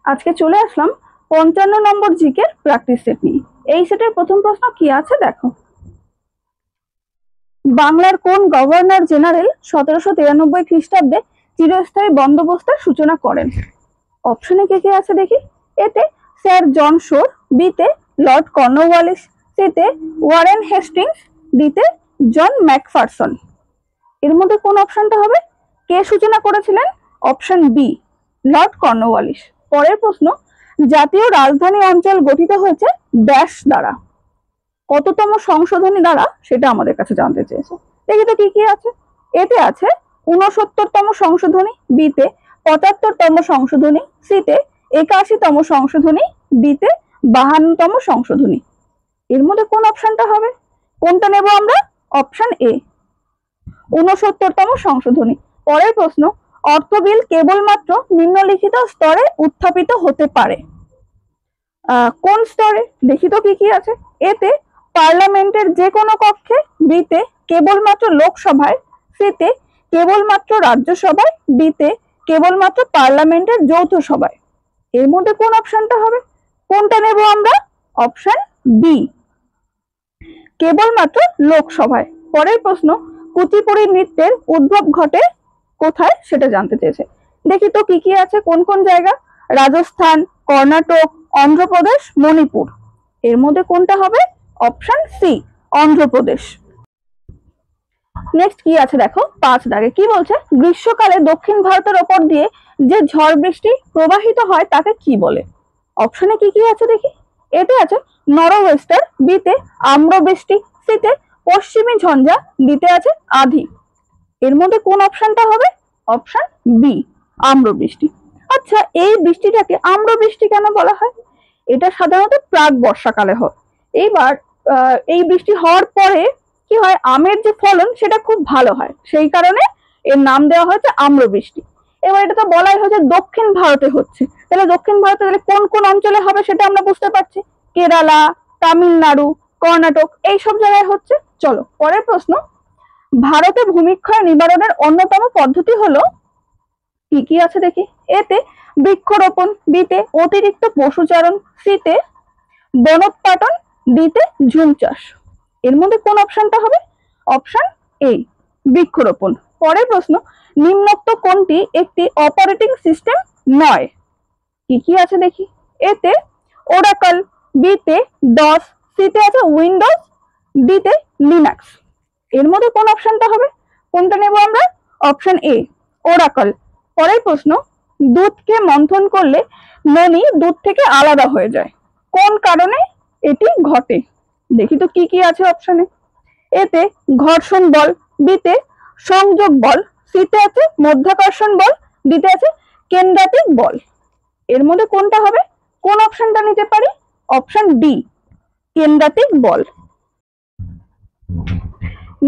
আজকে চলে আসলাম 55 নম্বর GK practice set নিয়ে। এই সেটের প্রথম প্রশ্ন কি আছে দেখো। বাংলার কোন গভর্নর জেনারেল 1793 খ্রিস্টাব্দে চিরস্থায়ী বন্দোবস্তের সূচনা করেন? অপশনে কে আছে দেখি। এতে স্যার জন শোর, বিতে লর্ড কর্নওয়ালিস, সিতে ওয়ারেন হেস্টিংস, ডিতে জন ম্যাকফারসন। এর মধ্যে কোন অপশনটা হবে? কে সূচনা করেছিলেন? Option B, Lord Cornwallis. পরের প্রশ্ন, জাতীয় রাজধানী অঞ্চল গঠিত হয়েছে ড্যাশ দ্বারা। কততম সংশোধনী দ্বারা সেটা আমাদের কাছে জানতে চেয়েছে। দেখি তো কি আছে। এতে আছে 69তম সংশোধনী, বিতে 75তম সংশোধনী, সিতে 81তম সংশোধনী, ডিতে 52তম সংশোধনী। এর মধ্যে কোন অপশনটা হবে? কোনটা নেব আমরা? অপশন এ, 69তম সংশোধনী। পরের প্রশ্ন, অর্থ বিল কেবলমাত্র নিম্নলিখিত স্তরে উত্থাপিত হতে পারে। কোন স্তরে? দেখি তো কি আছে। এতে পার্লামেন্টের যে কোনো কক্ষে, বিতে কেবলমাত্র লোকসভায়, সিতে কেবলমাত্র রাজ্যসভায়, ডিতে কেবলমাত্র পার্লামেন্টের যৌথ সভায়। এর মধ্যে কোন অপশনটা হবে? কোনটা নেব আমরা? অপশন বি, কেবলমাত্র লোকসভায়। পরের প্রশ্ন, কুচিপুড়ি নৃত্যের উদ্ভব ঘটে কোথায় সেটা জানতে চেয়েছে। দেখি তো কি আছে, কোন কোন জায়গা। রাজস্থান, কর্ণাটক, অন্ধ্রপ্রদেশ, মণিপুর। এর মধ্যে কোনটা হবে? Option C, Andhra Pradesh. নেক্সট কি আছে দেখো, 5 দাগে কি বলছে। গ্রীষ্মকালে দক্ষিণ ভারতের ওপর দিয়ে যে ঝড় বৃষ্টি প্রবাহিত হয় তাকে কি বলে? অপশনে কি আছে দেখি। এতে আছে নরওয়েস্টার, বিতে আম্রবৃষ্টি, সিতে পশ্চিমী ঝঞ্ঝা, ডিতে আছে আধি। এর মধ্যে কোন অপশনটা হবে? অপশন বি, আম্রবৃষ্টি। আচ্ছা, এই বৃষ্টিটাকে আম্রবৃষ্টি কেন বলা হয়? এটা সাধারণত প্রাক বর্ষাকালে হয়। এইবার এই বৃষ্টি হওয়ার পরে কি হয়, আমের যে ফলন সেটা খুব ভালো হয়, সেই কারণে এর নাম দেওয়া হয়েছে আম্রবৃষ্টি। এবার এটা তো বলাই হয়েছে দক্ষিণ ভারতে হচ্ছে, তাহলে দক্ষিণ ভারতে কোন কোন অঞ্চলে হবে সেটা আমরা বুঝতে পারছি। কেরালা, তামিলনাড়ু, কর্ণাটক, এইসব জায়গায় হচ্ছে। চলো পরের প্রশ্ন, ভারতে ভূমিক্ষয় নিবারণের অন্যতম পদ্ধতি হলো কি আছে দেখি। এতে বৃক্ষরোপণ, বিতে অতিরিক্ত পশুচারণ, সিতে বনোৎপাটন, ডিতে ঝুম চাষ। এর মধ্যে কোন অপশনটা হবে? অপশন এ, বৃক্ষরোপণ। পরের প্রশ্ন, নিম্নোক্ত কোনটি একটি অপারেটিং সিস্টেম নয়? কি আছে দেখি। এতে ওরাকল, বিতে ডস, সিতে আছে উইন্ডোজ, ডিতে লিনাক্স। এর মধ্যে কোন অপশনটা হবে? কোনটা নেব আমরা? Option A, Oracle. পরের প্রশ্ন, দুধকে মন্থন করলে ননি দুধ থেকে আলাদা হয়ে যায়, কোন কারণে এটি ঘটে? দেখি তো কি আছে অপশনে। এতে ঘর্ষণ বল, বিতে সংযোগ বল, সিতে আছে মধ্যাকর্ষণ বল, ডিতে আছে কেন্দ্রাতিক বল। এর মধ্যে কোনটা হবে? কোন অপশনটা নিতে পারি? অপশন ডি, কেন্দ্রাতিক বল।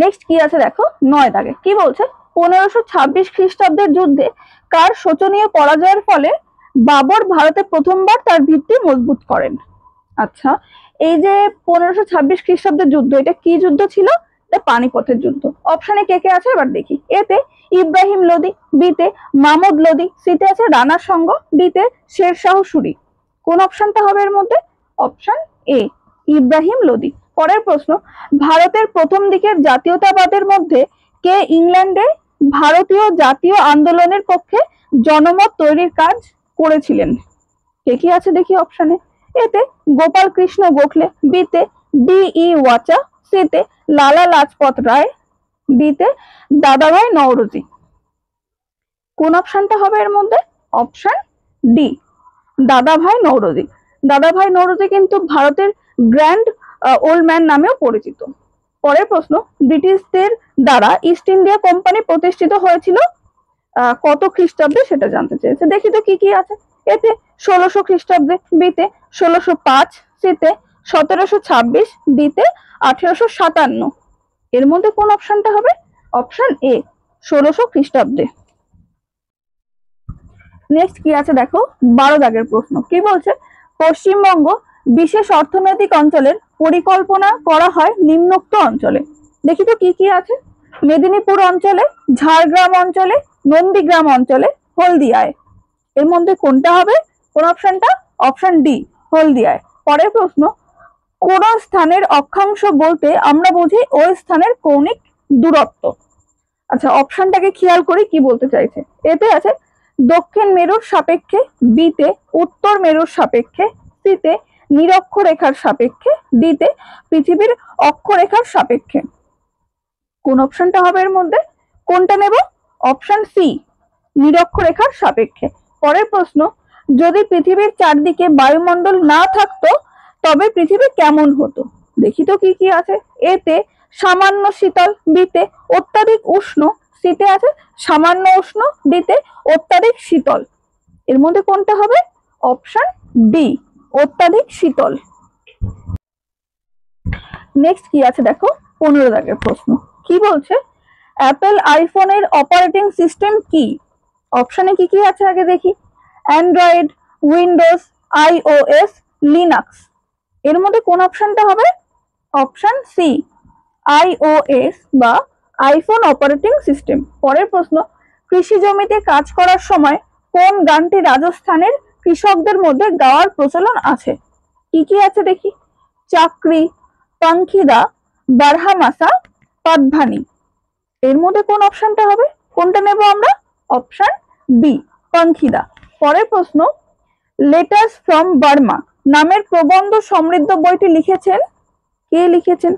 নেক্সট কি আছে দেখো, 9 দাগে কি বলছে। 1526 খ্রিস্টাব্দের যুদ্ধে কার শোচনীয় পরাজয়ের ফলে বাবর ভারতে প্রথমবার তার ভিত্তি মজবুত করেন? আচ্ছা, এই যে 1526 খ্রিস্টাব্দের যুদ্ধ, এটা কি যুদ্ধ ছিল? এটা পানিপথের যুদ্ধ। অপশনে কে আছে এবার দেখি। এতে ইব্রাহিম লোদি, বিতে মামুদ লোদি, সিতে আছে রানা সঙ্গ, ডিতে শেরশাহ সুরি। কোন অপশনটা হবে এর মধ্যে? Option A, Ibrahim Lodi. পরের প্রশ্ন, ভারতের প্রথম দিকের জাতীয়তাবাদের মধ্যে কে ইংল্যান্ডে ভারতীয় জাতীয় আন্দোলনের পক্ষে জনমত তৈরির কাজ করেছিলেন? কি আছে দেখি অপশনে। এতে গোপাল কৃষ্ণ গোখলে, বিতে ডি.ই. ওয়াচা, সিতে লালা লাজপত রায়, ডিতে দাদাভাই নওরোজি। কোন অপশনটা হবে এর মধ্যে? অপশন ডি, দাদাভাই নওরোজি। দাদাভাই নওরোজি কিন্তু ভারতের গ্র্যান্ড ওল্ড ম্যান নামেও পরিচিত। পরের প্রশ্ন, ব্রিটিশদের দ্বারা ইস্ট ইন্ডিয়া কোম্পানি প্রতিষ্ঠিত হয়েছিল কত খ্রিস্টাব্দে সেটা জানতে চেয়েছে। দেখি তো কি আছে। এতে 1600 খ্রিস্টাব্দে, বিতে 1605, সিতে 1726, ডিতে 1857। এর মধ্যে কোন অপশনটা হবে? অপশন এ, 1600 খ্রিস্টাব্দে। নেক্সট কি আছে দেখো, 12 দাগের প্রশ্ন কি বলছে। পশ্চিমবঙ্গ বিশেষ অর্থনৈতিক অঞ্চলের পরিকল্পনা করা হয় নিম্নোক্ত অঞ্চলে। দেখি তো কি আছে। মেদিনীপুর অঞ্চলে, ঝাড়গ্রাম অঞ্চলে, নন্দীগ্রাম অঞ্চলে, হলদিয়ায়। এর মধ্যে কোনটা হবে? কোন অপশনটা? অপশন ডি, হলদিয়ায়। পরের প্রশ্ন, কোন স্থানের অক্ষাংশ বলতে আমরা বুঝি ওই স্থানের কৌণিক দূরত্ব। আচ্ছা, অপশনটাকে খেয়াল করি কি বলতে চাইছে। এতে আছে দক্ষিণ মেরুর সাপেক্ষে, বিতে উত্তর মেরুর সাপেক্ষে, সিতে নিরক্ষরেখার সাপেক্ষে, ডিতে পৃথিবীর অক্ষরেখার সাপেক্ষে। কোন অপশনটা হবে এর মধ্যে? কোনটা নেব? অপশন সি, নিরক্ষরেখার সাপেক্ষে। পরের প্রশ্ন, যদি পৃথিবীর চারদিকে বায়ুমণ্ডল না থাকতো তবে পৃথিবী কেমন হতো? দেখি তো কি কি আছে। এতে সামান্য শীতল, বিতে অত্যাধিক উষ্ণ, সিতে আছে সামান্য উষ্ণ, ডিতে অত্যাধিক শীতল। এর মধ্যে কোনটা হবে? অপশন ডি, অত্যাধিক শীতল। নেক্সট কি আছে দেখো, 15 দাগের প্রশ্ন। কি বলছে? অ্যাপল আইফোনের অপারেটিং সিস্টেম কি? অপশনে কি কি আছে আগে দেখি। Android, Windows, iOS, Linux. এর মধ্যে কোন অপশনটা হবে? অপশন সি, আইওএস বা আইফোন অপারেটিং সিস্টেম। পরের প্রশ্ন, কৃষি জমিতে কাজ করার সময় কোন গানটি রাজস্থানের কৃষকদের মধ্যে গাওয়ার প্রচলন আছে? কি কি আছে দেখি। চাকরি, পাঙ্খিদা, বারহামাসা, পাদভানি। এর মধ্যে কোন অপশনটা হবে? কোনটা নেব আমরা? অপশন বি, পাঙ্খিদা। পরের প্রশ্ন, লেটার্স ফ্রম বার্মা নামের প্রবন্ধ সমৃদ্ধ বইটি লিখেছেন কে? লিখেছেন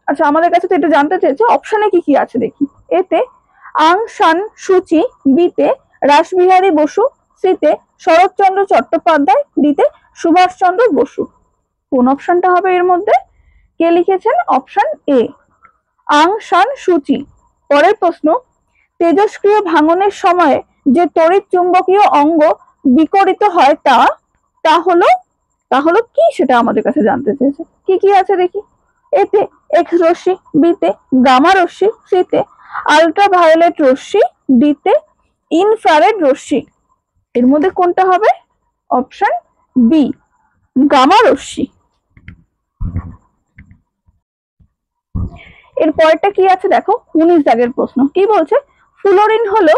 আচ্ছা, আমাদের কাছে তো এটা জানতে চেয়েছে। অপশনে কি কি আছে দেখি। এতে আং সান সুচি, বিতে রাসবিহারী বসু, সিতে শরৎচন্দ্র চট্টোপাধ্যায়, ডিতে সুভাষচন্দ্র বসু। কোন অপশনটা হবে এর মধ্যে? কে লিখেছেন? অপশন এ, আং সান সুচি। পরের প্রশ্ন, তেজস্ক্রিয় ভাঙনের সময় যে তড়িৎ চুম্বকীয় অঙ্গ বিকরিত হয় তা হলো কি? সেটা আমাদের কাছে জানতে চেয়েছে। কি কি আছে দেখি। এতে এক্স রশ্মি, বিতে গামা রশ্মি, সিতে আলট্রাভায়োলেট রশ্মি, ডিতে ইনফ্রারেড রশ্মি। এর মধ্যে কোনটা হবে? অপশন বি, গামা রশ্মি। এর পরেরটা কি আছে দেখো, 19 দাগের প্রশ্ন। কি বলছে? ফ্লোরিন হলো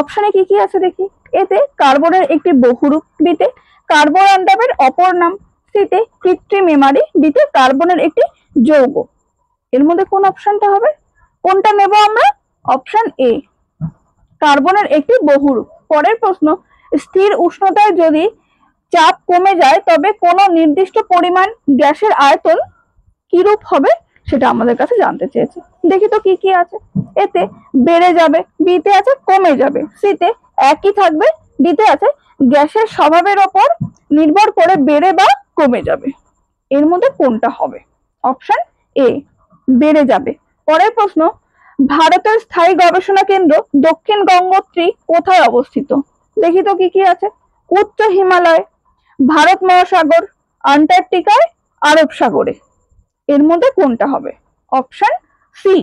অপশনে কি কি আছে দেখি। এতে কার্বনের একটি বহুরূপ, বিতে কার্বোরান্ডামের অপর নাম, সিতে কৃত্রিম এমারি, ডিতে কার্বনের একটি যৌগ। এর মধ্যে কোন অপশনটা হবে? কোনটা নেব আমরা? অপশন এ, কার্বনের একটি বহুরূপ। পরের প্রশ্ন, স্থির উষ্ণতায় যদি চাপ কমে যায় তবে কোন নির্দিষ্ট পরিমাণ গ্যাসের আয়তন কিরূপ হবে সেটা আমাদের কাছে জানতে চেয়েছে। দেখি তো কি কি আছে। এতে বেড়ে যাবে, বিতে আছে কমে যাবে, সিতে একই থাকবে, ডিতে আছে গ্যাসের স্বভাবের ওপর নির্ভর করে বেড়ে বা কমে যাবে। এর মধ্যে কোনটা হবে? অপশন এ, বেড়ে যাবে। পরের প্রশ্ন, ভারতের স্থায়ী গবেষণা কেন্দ্র দক্ষিণ গঙ্গোত্রী কোথায় অবস্থিত? দেখি তো কি কি আছে। উচ্চ হিমালয়, ভারত মহাসাগর, আন্টার্কটিকায়, আরব সাগরে। এর মধ্যে কোনটা হবে? অপশন সি,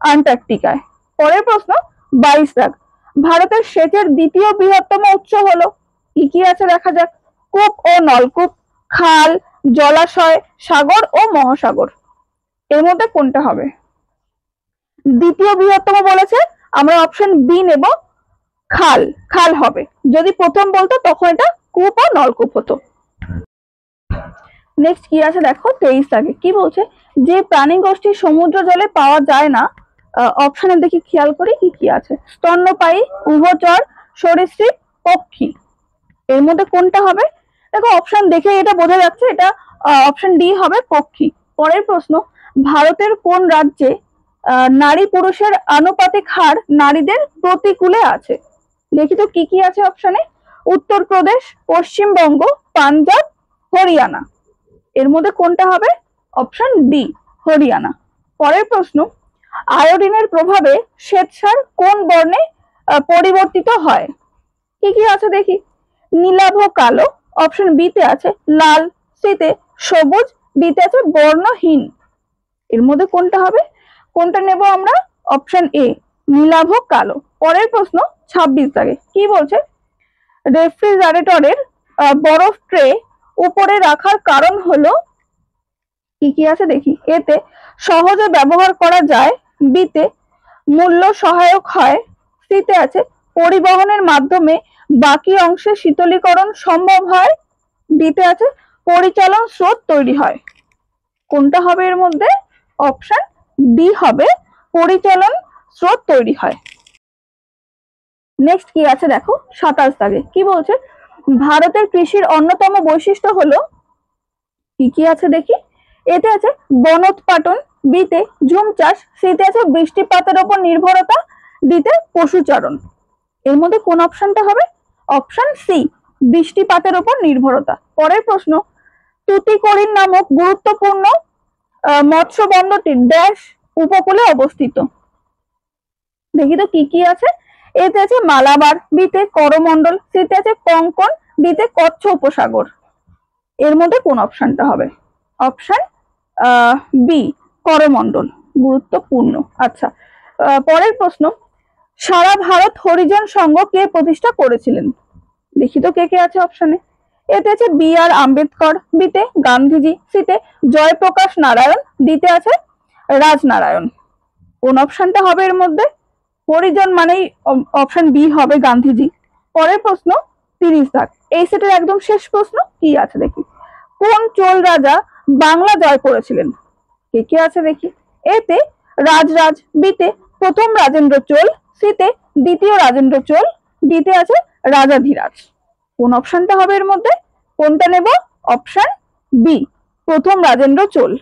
আন্টার্কটিকায়। পরের প্রশ্ন, 22 দাগ। ভারতের সেচের দ্বিতীয় বৃহত্তম উৎস হলো? কি কি আছে দেখা যাক। কূপ ও নলকূপ, খাল, জলাশয়, সাগর ও মহাসাগর। এর মধ্যে কোনটা হবে? দ্বিতীয় বৃহত্তম বলেছে, আমরা অপশন বি নেব, খাল। খাল হবে। যদি প্রথম বলতো তখন এটা কূপ ও নলকূপ হতো। নেক্সট কি আছে দেখো, 23 দাগে। কি বলছে? যে প্রাণী গোষ্ঠী সমুদ্র জলে পাওয়া যায় না, অপশনে দেখি খেয়াল করি কি কি আছে। স্তন্যপায়ী, উভচর, সরীসৃপ, পক্ষী। এর মধ্যে কোনটা হবে? দেখো অপশন দেখে এটা বোঝা যাচ্ছে এটা অপশন ডি হবে, পক্ষী। পরের প্রশ্ন, ভারতের কোন রাজ্যে নারী পুরুষের আনুপাতিক হার নারীদের প্রতিকূলে আছে? দেখি তো কি কি আছে অপশনে। উত্তরপ্রদেশ, পশ্চিমবঙ্গ, পাঞ্জাব, হরিয়ানা। এর মধ্যে কোনটা হবে? Option D, Haryana. পরের প্রশ্ন, আয়োডিনের প্রভাবে শ্বেতসার কোন বর্ণে পরিবর্তিত হয়? কি কি আছে দেখি। নীলাভ কালো, অপশন বি তে আছে লাল, সিতে সবুজ, ডিতে আছে বর্ণহীন। এর মধ্যে কোনটা হবে? কোনটা নেব আমরা? অপশন এ, নীলাভ কালো। পরের প্রশ্ন, 26 দাগে। কি বলছে? রেফ্রিজারেটরের বরফ ট্রে উপরে রাখার কারণ হলো? কি কি আছে দেখি। এতে সহজে ব্যবহার করা যায়, বিতে মূল্য সহায়ক হয়, সিতে আছে পরিবহনের মাধ্যমে বাকি অংশে শীতলীকরণ সম্ভব হয়, ডিতে আছে পরিচালন স্রোত তৈরি হয়। কোনটা হবে এর মধ্যে? অপশন ডি হবে পরিচালন স্রোত তৈরি হয়। নেক্সট কি আছে দেখো 27 দাগে কি বলছে, ভারতের কৃষির অন্যতম বৈশিষ্ট্য হলো, কি কি আছে দেখি, এতে আছে বনোৎপাটন, বিতে ঝুম চাষ, সিতে আছে বৃষ্টিপাতের উপর নির্ভরতা, ডিতে পশুচারণ। এর মধ্যে কোন অপশনটা হবে? অপশন সি, বৃষ্টিপাতের উপর নির্ভরতা। পরের প্রশ্ন, তুতিকোরিন নামক গুরুত্বপূর্ণ মৎস্য বন্দরটি ড্যাশ উপকূলে অবস্থিত। দেখি তো কি কি আছে, এতে আছে মালাবার, বিতে করমণ্ডল, সিতে আছে কঙ্কন, ডিতে কচ্ছ উপসাগর। এর মধ্যে কোন অপশনটা হবে? অপশন বি, করমণ্ডল, গুরুত্বপূর্ণ। আচ্ছা, পরের প্রশ্ন, সারা ভারত হরিজন সংঘ কে প্রতিষ্ঠা করেছিলেন? দেখি তো কে কে আছে অপশনে। এতে আছে বি আর আম্বেদকর, বিতে গান্ধীজি, সিতে জয়প্রকাশ নারায়ণ, ডিতে আছে রাজনারায়ণ। কোন অপশনটা হবে এর মধ্যে? হরিজন মানেই অপশন বি হবে, গান্ধীজি। পরের প্রশ্ন 30 দাগ, এই সেটের একদম শেষ প্রশ্ন, কি আছে দেখি, কোন চোল রাজা বাংলা জয় করেছিলেন? কে কে আছে দেখি, এতে রাজরাজ, বিতে প্রথম রাজেন্দ্র চোল, সিতে দ্বিতীয় রাজেন্দ্র চোল, ডিতে আছে রাজাধিরাজ। কোন অপশনটা হবে এর মধ্যে? কোনটা নেব? অপশন বি, প্রথম রাজেন্দ্র চোল।